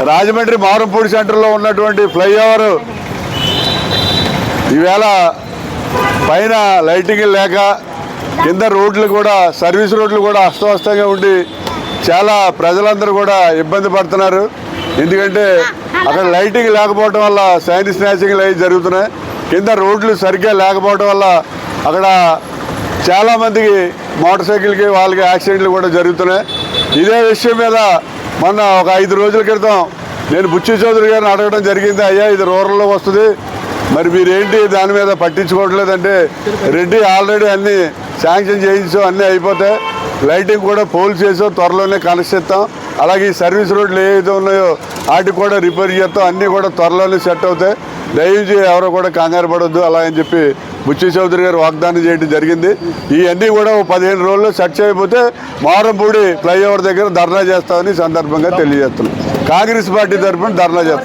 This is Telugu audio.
రాజమండ్రి మారంపూడి సెంటర్లో ఉన్నటువంటి ఫ్లైఓవర్ ఈవేళ పైన లైటింగ్ లేక కింద రోడ్లు కూడా సర్వీస్ రోడ్లు కూడా అస్తవ్యస్తంగా ఉండి చాలా ప్రజలందరూ కూడా ఇబ్బంది పడుతున్నారు. ఎందుకంటే అక్కడ లైటింగ్ లేకపోవడం వల్ల సైన్ స్నాచింగ్లు అవి జరుగుతున్నాయి. కింద రోడ్లు సరిగ్గా లేకపోవడం వల్ల అక్కడ చాలామందికి మోటార్ సైకిల్కి వాళ్ళకి యాక్సిడెంట్లు కూడా జరుగుతున్నాయి. ఇదే విషయం మీద మొన్న ఒక 5 రోజుల క్రితం నేను బుచ్చి చౌదరి గారిని అడగడం జరిగింది. అయ్యా ఇది రూరల్లో వస్తుంది, మరి మీరేంటి దాని మీద పట్టించుకోవట్లేదంటే, రెడ్డి ఆల్రెడీ అన్నీ శాంక్షన్ చేయించాం, అన్నీ అయిపోతాయి, లైటింగ్ కూడా పోల్ చేసాం, త్వరలోనే కనెక్ట్ చేస్తాం, అలాగే ఈ సర్వీస్ రోడ్లు ఏవైతే ఉన్నాయో వాటికి కూడా రిపేర్ చేస్తాం, అన్నీ కూడా త్వరలోనే సెట్ అవుతాయి, దయచేసి ఎవరో కూడా కంగారు పడొద్దు అలా అని చెప్పి బుచ్చి చౌదరి గారు వాగ్దానం చేయడం జరిగింది. ఇవన్నీ కూడా 15 రోజుల్లో సెట్ చేయకపోతే మారంపూడి ఫ్లైఓవర్ దగ్గర ధర్నా చేస్తామని సందర్భంగా తెలియజేస్తున్నాం. కాంగ్రెస్ పార్టీ తరఫున ధర్నా చేస్తాం.